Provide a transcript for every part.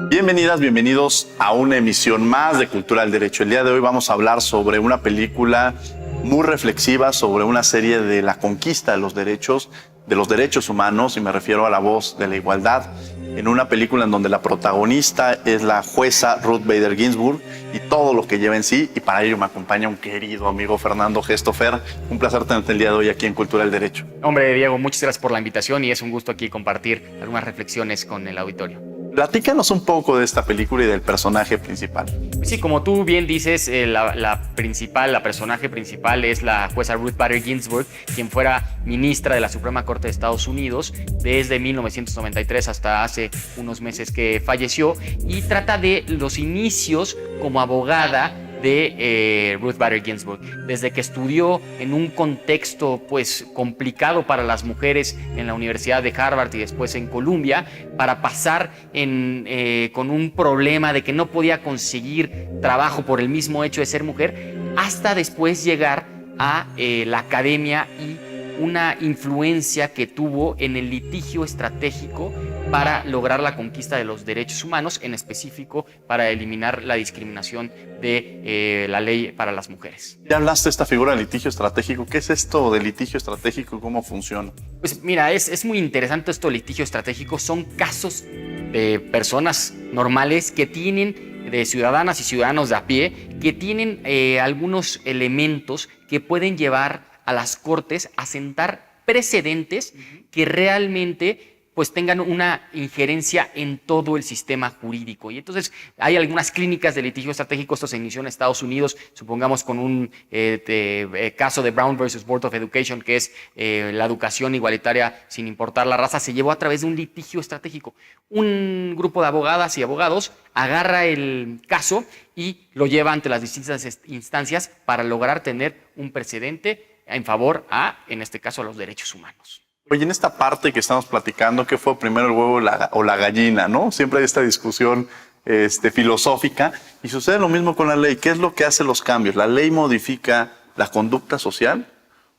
Bienvenidas, bienvenidos a una emisión más de Cultura del Derecho. El día de hoy vamos a hablar sobre una película muy reflexiva, sobre una serie de la conquista de los derechos humanos, y me refiero a La Voz de la Igualdad, en una película en donde la protagonista es la jueza Ruth Bader Ginsburg y todo lo que lleva en sí, y para ello me acompaña un querido amigo, Fernando Gesto. Fer, un placer tenerte el día de hoy aquí en Cultura del Derecho. Hombre, Diego, muchas gracias por la invitación y es un gusto aquí compartir algunas reflexiones con el auditorio. Platícanos un poco de esta película y del personaje principal. Sí, como tú bien dices, la personaje principal es la jueza Ruth Bader Ginsburg, quien fuera ministra de la Suprema Corte de Estados Unidos desde 1993 hasta hace unos meses que falleció, y trata de los inicios como abogada de Ruth Bader Ginsburg, desde que estudió en un contexto pues complicado para las mujeres en la Universidad de Harvard y después en Columbia, para pasar con un problema de que no podía conseguir trabajo por el mismo hecho de ser mujer, hasta después llegar a la academia y una influencia que tuvo en el litigio estratégico para lograr la conquista de los derechos humanos, en específico para eliminar la discriminación de la ley para las mujeres. Ya hablaste de esta figura de litigio estratégico. ¿Qué es esto de litigio estratégico y cómo funciona? Pues mira, es muy interesante esto de litigio estratégico. Son casos de personas normales que tienen, de ciudadanas y ciudadanos de a pie, que tienen algunos elementos que pueden llevar a las cortes a sentar precedentes que realmente pues tengan una injerencia en todo el sistema jurídico. Y entonces hay algunas clínicas de litigio estratégico. Esto se inició en Estados Unidos, supongamos con un caso de Brown versus Board of Education, que es la educación igualitaria sin importar la raza. Se llevó a través de un litigio estratégico. Un grupo de abogadas y abogados agarra el caso y lo lleva ante las distintas instancias para lograr tener un precedente en favor en este caso, a los derechos humanos. Oye, en esta parte que estamos platicando, ¿qué fue primero, el huevo o la gallina, no? Siempre hay esta discusión filosófica, y sucede lo mismo con la ley. ¿Qué es lo que hace los cambios? ¿La ley modifica la conducta social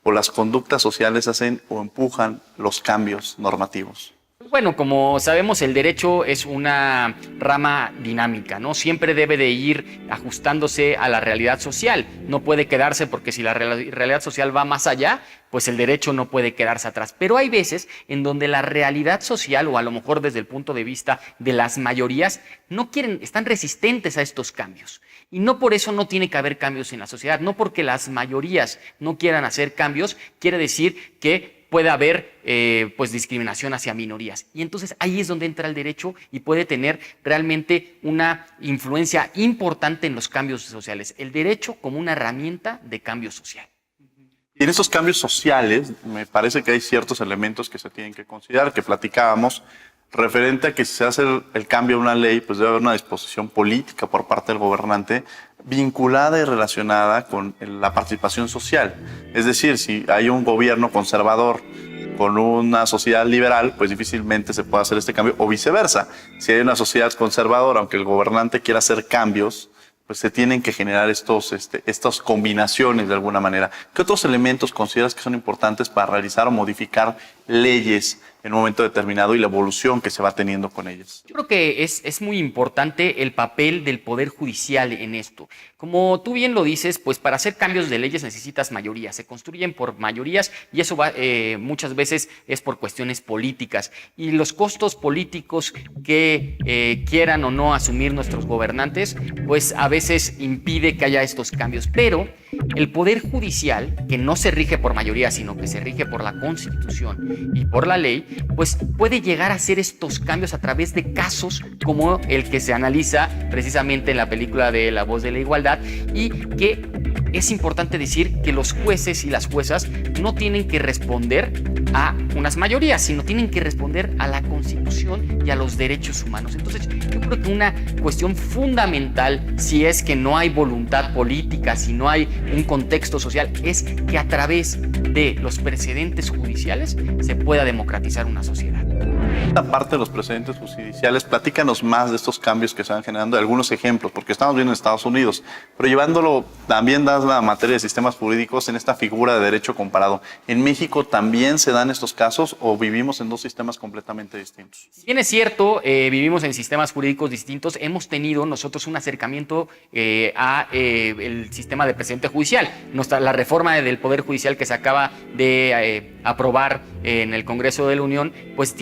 o las conductas sociales hacen o empujan los cambios normativos? Bueno, como sabemos, el derecho es una rama dinámica, ¿no? Siempre debe de ir ajustándose a la realidad social. No puede quedarse, porque si la realidad social va más allá, pues el derecho no puede quedarse atrás. Pero hay veces en donde la realidad social, o a lo mejor desde el punto de vista de las mayorías, están resistentes a estos cambios. Y no por eso no tiene que haber cambios en la sociedad. No porque las mayorías no quieran hacer cambios, quiere decir que puede haber pues discriminación hacia minorías. Y entonces ahí es donde entra el derecho y puede tener realmente una influencia importante en los cambios sociales. El derecho como una herramienta de cambio social. Y en esos cambios sociales me parece que hay ciertos elementos que se tienen que considerar, que platicábamos, referente a que si se hace el cambio de una ley, pues debe haber una disposición política por parte del gobernante vinculada y relacionada con la participación social. Es decir, si hay un gobierno conservador con una sociedad liberal, pues difícilmente se puede hacer este cambio, o viceversa. Si hay una sociedad conservadora, aunque el gobernante quiera hacer cambios, pues se tienen que generar estas combinaciones de alguna manera. ¿Qué otros elementos consideras que son importantes para realizar o modificar leyes en un momento determinado y la evolución que se va teniendo con ellas? Yo creo que es muy importante el papel del Poder Judicial en esto. Como tú bien lo dices, pues para hacer cambios de leyes necesitas mayorías. Se construyen por mayorías y eso muchas veces es por cuestiones políticas. Y los costos políticos que quieran o no asumir nuestros gobernantes, pues a veces impide que haya estos cambios. Pero el Poder Judicial, que no se rige por mayoría, sino que se rige por la Constitución y por la ley, pues puede llegar a hacer estos cambios a través de casos como el que se analiza precisamente en la película de La Voz de la Igualdad, y que es importante decir que los jueces y las juezas no tienen que responder a unas mayorías, sino tienen que responder a la Constitución y a los derechos humanos. Entonces, yo creo que una cuestión fundamental, si es que no hay voluntad política, si no hay un contexto social, es que a través de los precedentes judiciales se pueda democratizar una sociedad. Aparte de los precedentes judiciales, platícanos más de estos cambios que se van generando, algunos ejemplos, porque estamos viendo en Estados Unidos, pero llevándolo, también das la materia de sistemas jurídicos en esta figura de derecho comparado. ¿En México también se dan estos casos o vivimos en dos sistemas completamente distintos? Si bien es cierto, vivimos en sistemas jurídicos distintos, hemos tenido nosotros un acercamiento a el sistema de precedente judicial. La reforma del Poder Judicial que se acaba de aprobar en el Congreso de la Unión, pues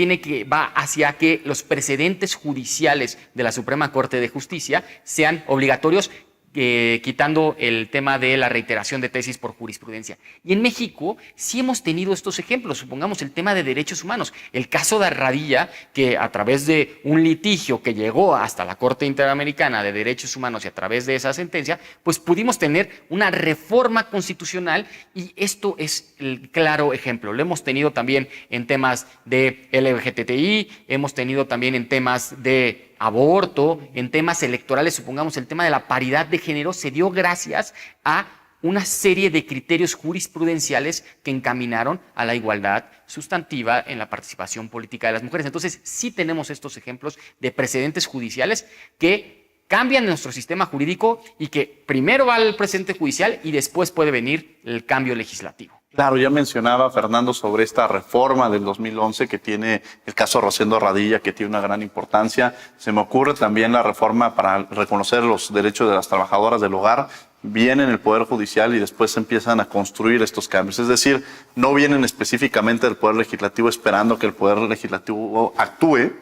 va hacia que los precedentes judiciales de la Suprema Corte de Justicia sean obligatorios, quitando el tema de la reiteración de tesis por jurisprudencia. Y en México sí hemos tenido estos ejemplos. Supongamos el tema de derechos humanos. El caso de Radilla, que a través de un litigio que llegó hasta la Corte Interamericana de Derechos Humanos y a través de esa sentencia, pues pudimos tener una reforma constitucional, y esto es el claro ejemplo. Lo hemos tenido también en temas de LGBTI, hemos tenido también en temas de aborto, en temas electorales. Supongamos el tema de la paridad de género se dio gracias a una serie de criterios jurisprudenciales que encaminaron a la igualdad sustantiva en la participación política de las mujeres. Entonces, sí tenemos estos ejemplos de precedentes judiciales que cambian nuestro sistema jurídico y que primero va el precedente judicial y después puede venir el cambio legislativo. Claro, ya mencionaba Fernando sobre esta reforma del 2011 que tiene el caso Rosendo Radilla, que tiene una gran importancia. Se me ocurre también la reforma para reconocer los derechos de las trabajadoras del hogar. Vienen en el Poder Judicial y después se empiezan a construir estos cambios. Es decir, no vienen específicamente del Poder Legislativo esperando que el Poder Legislativo actúe,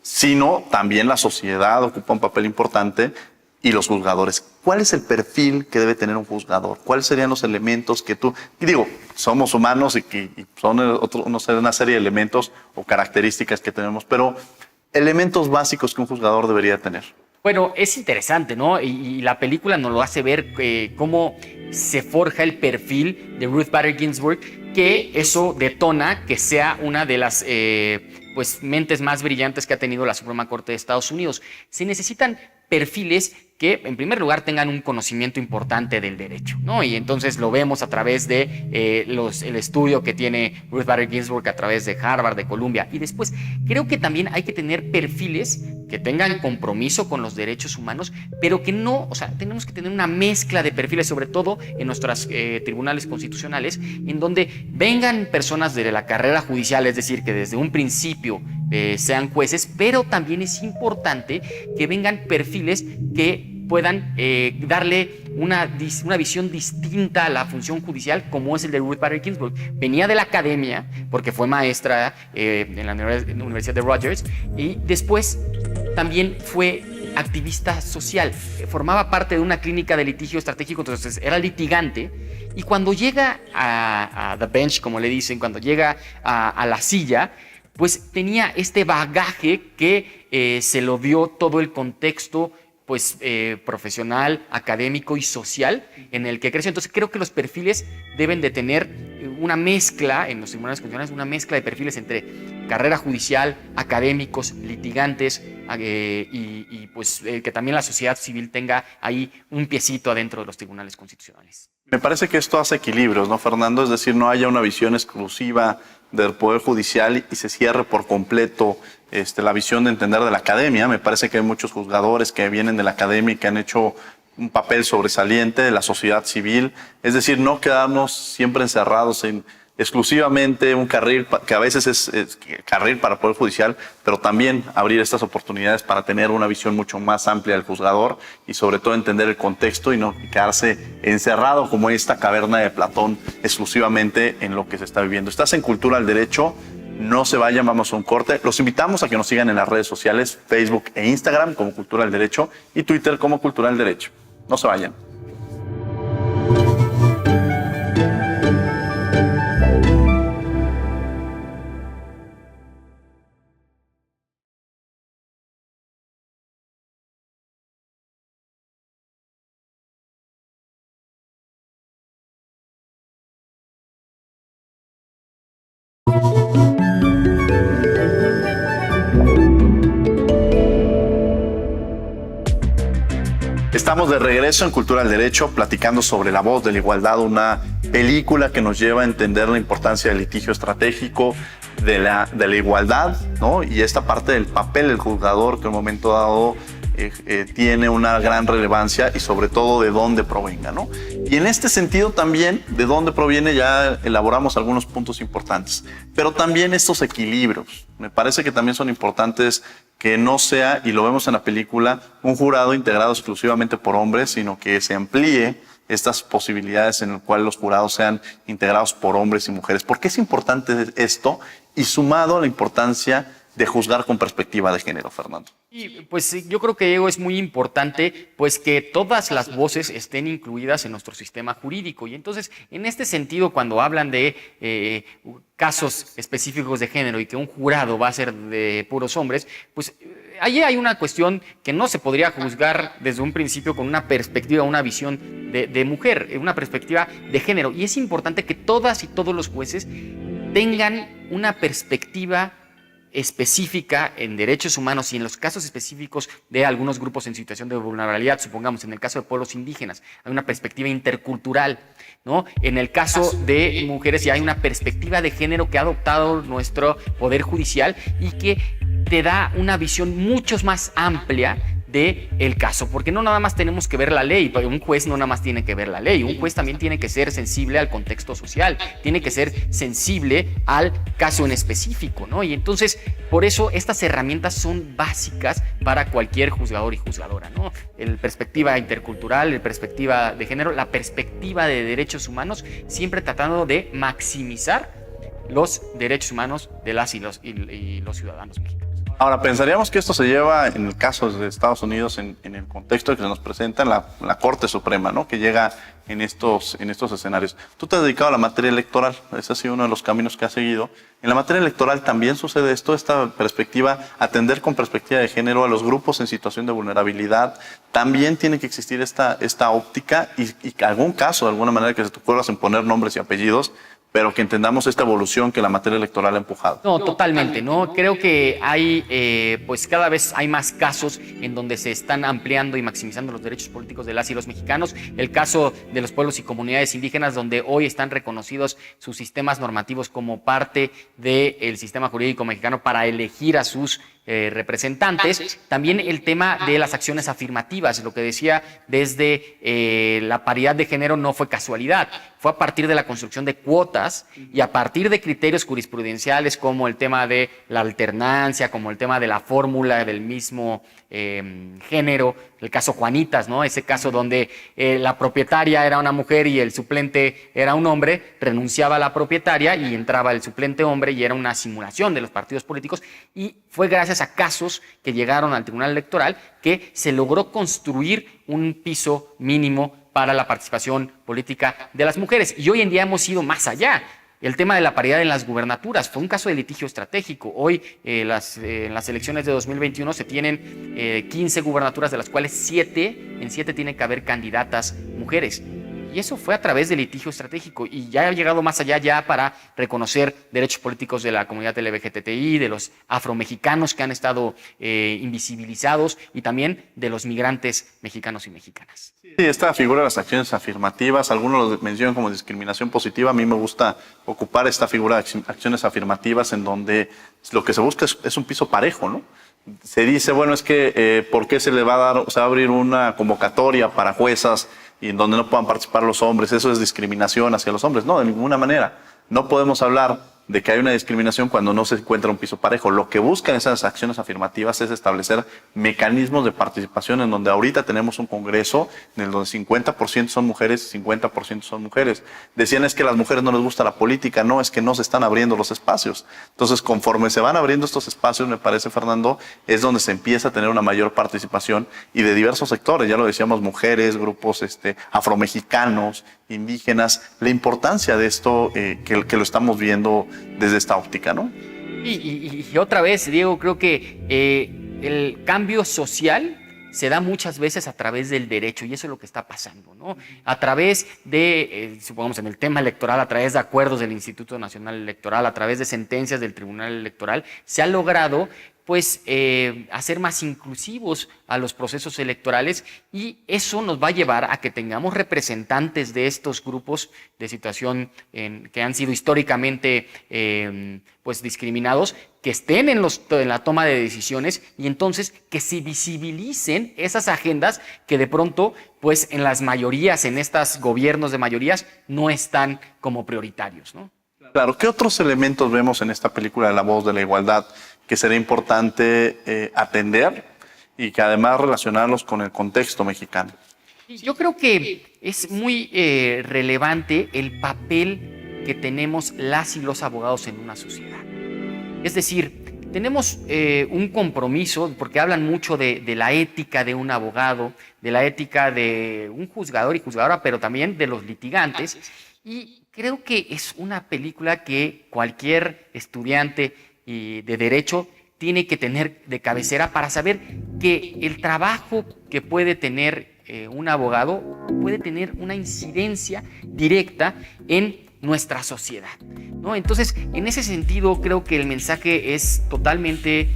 sino también la sociedad ocupa un papel importante y los juzgadores. ¿Cuál es el perfil que debe tener un juzgador? ¿Cuáles serían los elementos que tú... Y digo, somos humanos y son una serie de elementos o características que tenemos, pero elementos básicos que un juzgador debería tener. Bueno, es interesante, ¿no? Y la película nos lo hace ver cómo se forja el perfil de Ruth Bader Ginsburg, que eso detona que sea una de las mentes más brillantes que ha tenido la Suprema Corte de Estados Unidos. Se necesitan perfiles que, en primer lugar, tengan un conocimiento importante del derecho, ¿no? Y entonces lo vemos a través de el estudio que tiene Ruth Bader Ginsburg a través de Harvard, de Columbia. Y después, creo que también hay que tener perfiles que tengan compromiso con los derechos humanos, pero que no, o sea, tenemos que tener una mezcla de perfiles, sobre todo en nuestros tribunales constitucionales, en donde vengan personas de la carrera judicial, es decir, que desde un principio sean jueces, pero también es importante que vengan perfiles que puedan darle una visión distinta a la función judicial, como es el de Ruth Bader Ginsburg. Venía de la academia, porque fue maestra en la Universidad de Rutgers, y después también fue activista social. Formaba parte de una clínica de litigio estratégico, entonces era litigante, y cuando llega a the bench, como le dicen, cuando llega a la silla, pues tenía este bagaje que se lo dio todo el contexto profesional, académico y social en el que creció. Entonces creo que los perfiles deben de tener una mezcla en los tribunales constitucionales, una mezcla de perfiles entre carrera judicial, académicos, litigantes, que también la sociedad civil tenga ahí un piecito adentro de los tribunales constitucionales. Me parece que esto hace equilibrios, ¿no, Fernando? Es decir, no haya una visión exclusiva del Poder Judicial y se cierre por completo la visión de entender de la academia. Me parece que hay muchos juzgadores que vienen de la academia y que han hecho un papel sobresaliente de la sociedad civil. Es decir, no quedarnos siempre encerrados en exclusivamente un carril, que a veces es carril para el Poder Judicial, pero también abrir estas oportunidades para tener una visión mucho más amplia del juzgador y sobre todo entender el contexto y no quedarse encerrado como esta caverna de Platón exclusivamente en lo que se está viviendo. Estás en Cultura del Derecho, no se vayan, vamos a un corte. Los invitamos a que nos sigan en las redes sociales, Facebook e Instagram como Cultura del Derecho y Twitter como Cultura del Derecho. No se vayan. Estamos de regreso en Cultura del Derecho, platicando sobre La Voz de la Igualdad, una película que nos lleva a entender la importancia del litigio estratégico, de la igualdad, ¿no? Y esta parte del papel del juzgador que en un momento dado tiene una gran relevancia y sobre todo de dónde provenga, ¿no? Y en este sentido también de dónde proviene ya elaboramos algunos puntos importantes, pero también estos equilibrios. Me parece que también son importantes que no sea, y lo vemos en la película, un jurado integrado exclusivamente por hombres, sino que se amplíe estas posibilidades en las cuales los jurados sean integrados por hombres y mujeres. ¿Por qué es importante esto? Y sumado a la importancia de juzgar con perspectiva de género, Fernando. Y pues yo creo que, Diego, es muy importante pues que todas las voces estén incluidas en nuestro sistema jurídico. Y entonces, en este sentido, cuando hablan de casos específicos de género y que un jurado va a ser de puros hombres, pues ahí hay una cuestión que no se podría juzgar desde un principio con una perspectiva, una visión de mujer, una perspectiva de género. Y es importante que todas y todos los jueces tengan una perspectiva específica en derechos humanos y en los casos específicos de algunos grupos en situación de vulnerabilidad, supongamos en el caso de pueblos indígenas, hay una perspectiva intercultural, ¿no? En el caso de mujeres ya hay una perspectiva de género que ha adoptado nuestro Poder Judicial y que te da una visión mucho más amplia del caso, porque no nada más tenemos que ver la ley, un juez no nada más tiene que ver la ley, un juez también tiene que ser sensible al contexto social, tiene que ser sensible al caso en específico, ¿no? Y entonces, por eso estas herramientas son básicas para cualquier juzgador y juzgadora, ¿no? La perspectiva intercultural, la perspectiva de género, la perspectiva de derechos humanos, siempre tratando de maximizar los derechos humanos de las y los ciudadanos mexicanos. Ahora, pensaríamos que esto se lleva, en el caso de Estados Unidos, en el contexto que se nos presenta en la Corte Suprema, ¿no? Que llega en estos escenarios. Tú te has dedicado a la materia electoral, ese ha sido uno de los caminos que has seguido. En la materia electoral también sucede esto, esta perspectiva, atender con perspectiva de género a los grupos en situación de vulnerabilidad. También tiene que existir esta óptica y algún caso, de alguna manera, que se te ocurra en poner nombres y apellidos, pero que entendamos esta evolución que la materia electoral ha empujado. No, totalmente, ¿no? Creo que hay, pues cada vez hay más casos en donde se están ampliando y maximizando los derechos políticos de las y los mexicanos. El caso de los pueblos y comunidades indígenas, donde hoy están reconocidos sus sistemas normativos como parte del sistema jurídico mexicano para elegir a sus representantes. También el tema de las acciones afirmativas, lo que decía desde la paridad de género no fue casualidad, fue a partir de la construcción de cuotas y a partir de criterios jurisprudenciales como el tema de la alternancia, como el tema de la fórmula del mismo género, el caso Juanitas, ¿no? Ese caso donde la propietaria era una mujer y el suplente era un hombre, renunciaba la propietaria y entraba el suplente hombre y era una simulación de los partidos políticos, y fue gracias a casos que llegaron al Tribunal Electoral que se logró construir un piso mínimo para la participación política de las mujeres. Y hoy en día hemos ido más allá. El tema de la paridad en las gubernaturas fue un caso de litigio estratégico. Hoy en las elecciones de 2021 se tienen 15 gubernaturas, de las cuales en 7 tiene que haber candidatas mujeres. Y eso fue a través del litigio estratégico y ya ha llegado más allá ya para reconocer derechos políticos de la comunidad LGBTI, de los afromexicanos que han estado invisibilizados y también de los migrantes mexicanos y mexicanas. Sí, esta figura de las acciones afirmativas, algunos lo mencionan como discriminación positiva. A mí me gusta ocupar esta figura de acciones afirmativas en donde lo que se busca es un piso parejo, ¿no? Se dice, bueno, es que ¿por qué se le va a dar, se va a abrir una convocatoria para juezas y en donde no puedan participar los hombres? Eso es discriminación hacia los hombres. No, de ninguna manera. No podemos hablar de que hay una discriminación cuando no se encuentra un piso parejo. Lo que buscan esas acciones afirmativas es establecer mecanismos de participación en donde ahorita tenemos un Congreso en el donde 50% son mujeres y 50% son mujeres. Decían es que a las mujeres no les gusta la política. No, es que no se están abriendo los espacios. Entonces, conforme se van abriendo estos espacios, me parece, Fernando, es donde se empieza a tener una mayor participación y de diversos sectores. Ya lo decíamos, mujeres, grupos afromexicanos, indígenas. La importancia de esto que lo estamos viendo desde esta óptica, ¿no? Y otra vez, Diego, creo que el cambio social se da muchas veces a través del derecho, y eso es lo que está pasando, ¿no? A través de, supongamos en el tema electoral, a través de acuerdos del Instituto Nacional Electoral, a través de sentencias del Tribunal Electoral, se ha logrado pues hacer más inclusivos a los procesos electorales, y eso nos va a llevar a que tengamos representantes de estos grupos de situación que han sido históricamente pues discriminados, que estén en la toma de decisiones, y entonces que se visibilicen esas agendas que de pronto pues en las mayorías, en estos gobiernos de mayorías, no están como prioritarios, ¿no? Claro, ¿qué otros elementos vemos en esta película de La Voz de la Igualdad que sería importante atender y que además relacionarlos con el contexto mexicano? Yo creo que es muy relevante el papel que tenemos las y los abogados en una sociedad. Es decir, tenemos un compromiso, porque hablan mucho de la ética de un abogado, de la ética de un juzgador y juzgadora, pero también de los litigantes. Y creo que es una película que cualquier estudiante de derecho tiene que tener de cabecera para saber que el trabajo que puede tener un abogado puede tener una incidencia directa en nuestra sociedad, ¿no? Entonces, en ese sentido, creo que el mensaje es totalmente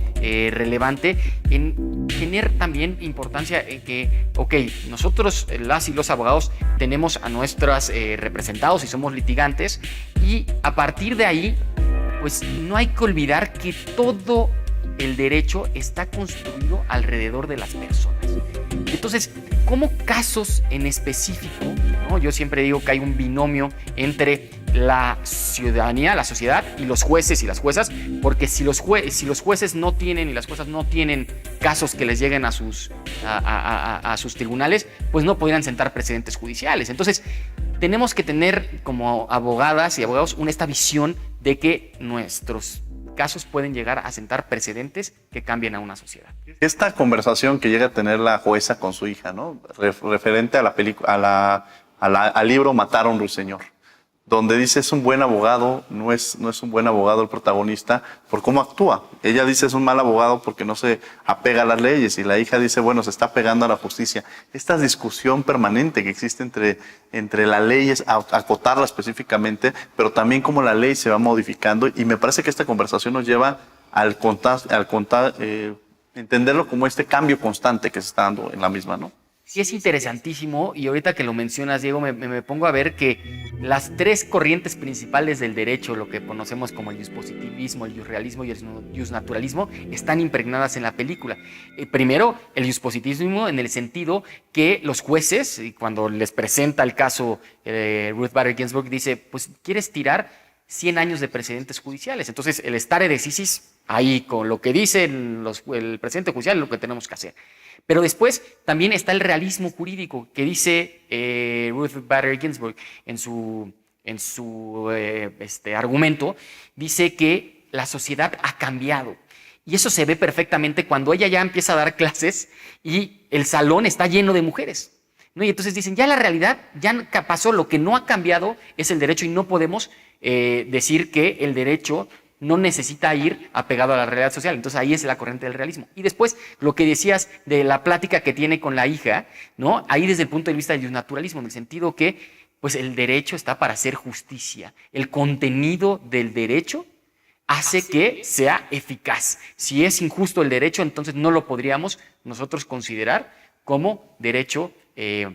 relevante en tener también importancia en que, ok, nosotros, las y los abogados, tenemos a nuestros representados y somos litigantes, y a partir de ahí, pues no hay que olvidar que todo el derecho está construido alrededor de las personas. Entonces, ¿cómo casos en específico, ¿no? Yo siempre digo que hay un binomio entre la ciudadanía, la sociedad, y los jueces y las juezas, porque si los jueces no tienen y las juezas no tienen casos que les lleguen a sus tribunales, pues no podrían sentar precedentes judiciales. Entonces, tenemos que tener como abogadas y abogados esta visión de que nuestros casos pueden llegar a sentar precedentes que cambien a una sociedad. Esta conversación que llega a tener la jueza con su hija, ¿no? Referente a la película, al libro Matar a un ruiseñor, donde dice es un buen abogado, no es un buen abogado el protagonista por cómo actúa. Ella dice es un mal abogado porque no se apega a las leyes, y la hija dice, bueno, se está apegando a la justicia. Esta discusión permanente que existe entre las leyes, acotarla específicamente, pero también cómo la ley se va modificando, y me parece que esta conversación nos lleva al entenderlo como este cambio constante que se está dando en la misma, ¿no? Sí, es interesantísimo, y ahorita que lo mencionas, Diego, me pongo a ver que las tres corrientes principales del derecho, lo que conocemos como el juspositivismo, el jusrealismo y el jusnaturalismo, están impregnadas en la película. Primero, el juspositivismo en el sentido que los jueces, cuando les presenta el caso Ruth Bader Ginsburg, dice, pues, ¿quieres tirar 100 años de precedentes judiciales? Entonces, el stare decisis, ahí con lo que dice el precedente judicial, es lo que tenemos que hacer. Pero después también está el realismo jurídico que dice Ruth Bader Ginsburg en su argumento. Dice que la sociedad ha cambiado, y eso se ve perfectamente cuando ella ya empieza a dar clases y el salón está lleno de mujeres, ¿no? Y entonces dicen, ya la realidad ya pasó, lo que no ha cambiado es el derecho, y no podemos decir que el derecho no necesita ir apegado a la realidad social. Entonces ahí es la corriente del realismo. Y después, lo que decías de la plática que tiene con la hija, ¿no? Ahí desde el punto de vista del jusnaturalismo, en el sentido que pues el derecho está para hacer justicia. El contenido del derecho hace que sea eficaz. Si es injusto el derecho, entonces no lo podríamos nosotros considerar como derecho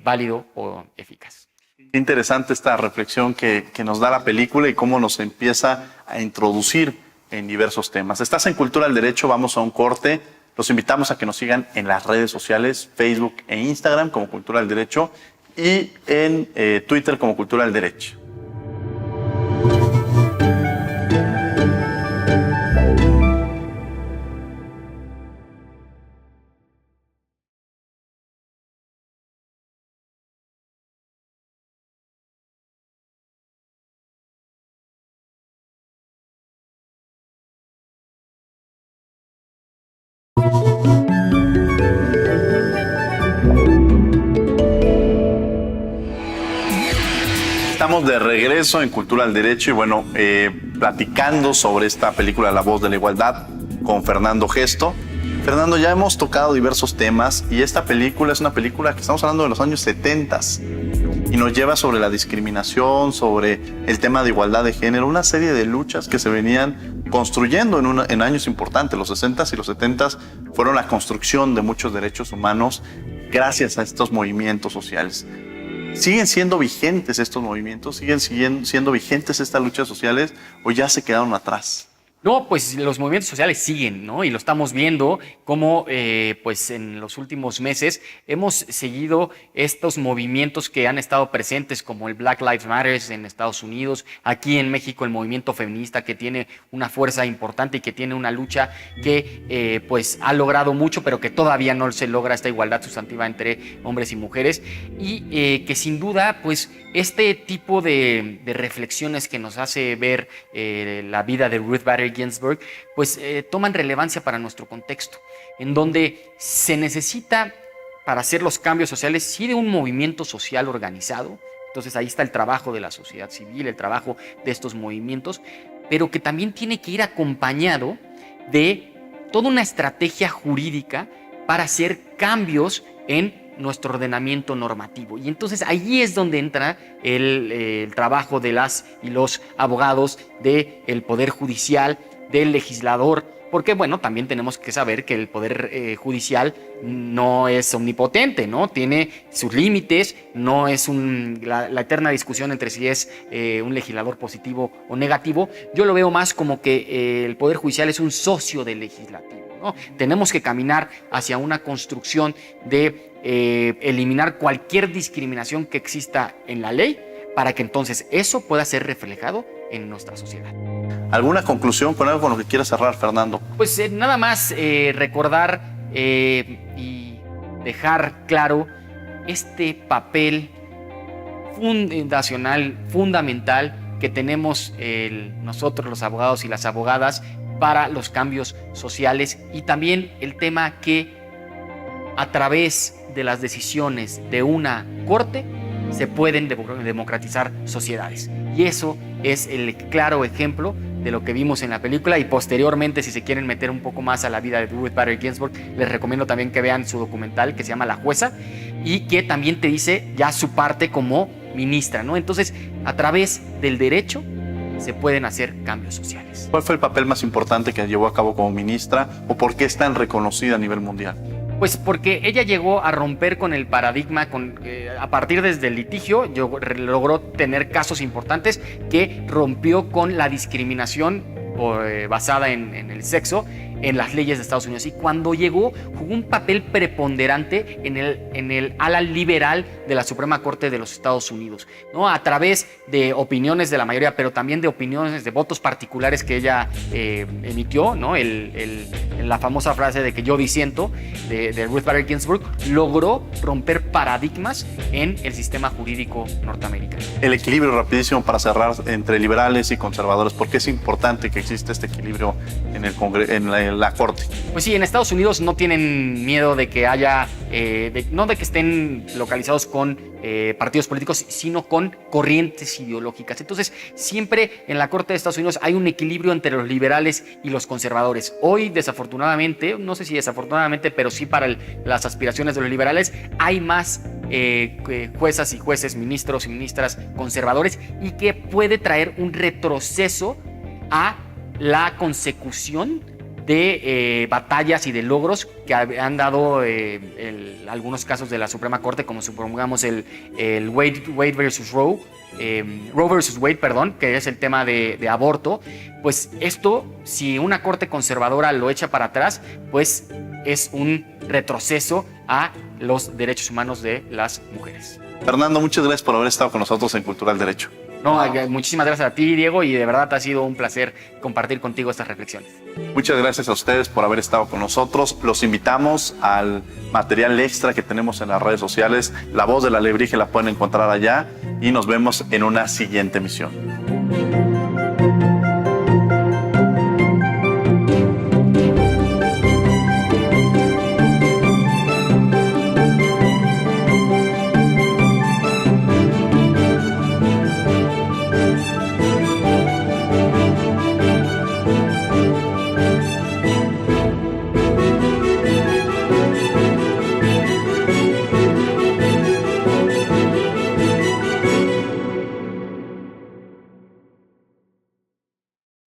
válido o eficaz. Interesante esta reflexión que nos da la película y cómo nos empieza a introducir en diversos temas. Estás en Cultura del Derecho, vamos a un corte. Los invitamos a que nos sigan en las redes sociales, Facebook e Instagram como Cultura del Derecho, y en Twitter como Cultura del Derecho. Estamos de regreso en Cultura del Derecho y bueno, platicando sobre esta película La Voz de la Igualdad con Fernando Gesto. Fernando, ya hemos tocado diversos temas y esta película es una película que estamos hablando de los años 70. y nos lleva sobre la discriminación, sobre el tema de igualdad de género, una serie de luchas que se venían construyendo en años importantes. Los 60s y los 70s fueron la construcción de muchos derechos humanos gracias a estos movimientos sociales. ¿Siguen siendo vigentes estos movimientos? ¿Siguen siendo vigentes estas luchas sociales o ya se quedaron atrás? No, pues los movimientos sociales siguen, ¿no? Y lo estamos viendo como, pues en los últimos meses hemos seguido estos movimientos que han estado presentes, como el Black Lives Matter en Estados Unidos, aquí en México el movimiento feminista, que tiene una fuerza importante y que tiene una lucha que, pues ha logrado mucho, pero que todavía no se logra esta igualdad sustantiva entre hombres y mujeres, y que sin duda, pues este tipo de reflexiones que nos hace ver la vida de Ruth Bader Ginsburg, pues toman relevancia para nuestro contexto, en donde se necesita, para hacer los cambios sociales, sí de un movimiento social organizado. Entonces ahí está el trabajo de la sociedad civil, el trabajo de estos movimientos, pero que también tiene que ir acompañado de toda una estrategia jurídica para hacer cambios en nuestro ordenamiento normativo. Y entonces ahí es donde entra el trabajo de las y los abogados, del Poder Judicial, del legislador, porque bueno, también tenemos que saber que el Poder Judicial no es omnipotente, ¿no? Tiene sus límites, no es la eterna discusión entre si es un legislador positivo o negativo. Yo lo veo más como que el Poder Judicial es un socio del legislativo, ¿no? Tenemos que caminar hacia una construcción de eliminar cualquier discriminación que exista en la ley para que entonces eso pueda ser reflejado en nuestra sociedad. ¿Alguna conclusión con algo con lo que quieras cerrar, Fernando? Pues nada más recordar y dejar claro este papel fundacional, fundamental que tenemos nosotros los abogados y las abogadas para los cambios sociales, y también el tema que a través de las decisiones de una corte se pueden democratizar sociedades. Y eso es el claro ejemplo de lo que vimos en la película, y posteriormente, si se quieren meter un poco más a la vida de Ruth Bader Ginsburg, les recomiendo también que vean su documental que se llama La Jueza, y que también te dice ya su parte como ministra, ¿no? Entonces, a través del derecho se pueden hacer cambios sociales. ¿Cuál fue el papel más importante que llevó a cabo como ministra, o por qué es tan reconocida a nivel mundial? Pues porque ella llegó a romper con el paradigma, a partir desde el litigio, logró tener casos importantes que rompió con la discriminación basada en el sexo en las leyes de Estados Unidos, y cuando llegó jugó un papel preponderante en el ala liberal de la Suprema Corte de los Estados Unidos, ¿no? A través de opiniones de la mayoría, pero también de opiniones, de votos particulares que ella emitió, ¿no? La famosa frase de que yo disiento de Ruth Bader Ginsburg logró romper paradigmas en el sistema jurídico norteamericano. El equilibrio, rapidísimo para cerrar, entre liberales y conservadores, ¿por qué es importante que exista este equilibrio en la Corte? Pues sí, en Estados Unidos no tienen miedo de que haya, no de que estén localizados con partidos políticos, sino con corrientes ideológicas. Entonces, siempre en la Corte de Estados Unidos hay un equilibrio entre los liberales y los conservadores. Hoy, desafortunadamente, no sé si desafortunadamente, pero sí para las aspiraciones de los liberales, hay más juezas y jueces, ministros y ministras conservadores, y que puede traer un retroceso a la consecución de batallas y de logros que han dado algunos casos de la Suprema Corte, como supongamos el Wade versus Roe, Roe versus Wade, perdón, que es el tema de aborto. Pues esto, si una corte conservadora lo echa para atrás, pues es un retroceso a los derechos humanos de las mujeres. Fernando, muchas gracias por haber estado con nosotros en Cultural Derecho. No, muchísimas gracias a ti, Diego, y de verdad ha sido un placer compartir contigo estas reflexiones. Muchas gracias a ustedes por haber estado con nosotros. Los invitamos al material extra que tenemos en las redes sociales. La Voz del Alebrije la pueden encontrar allá, y nos vemos en una siguiente emisión.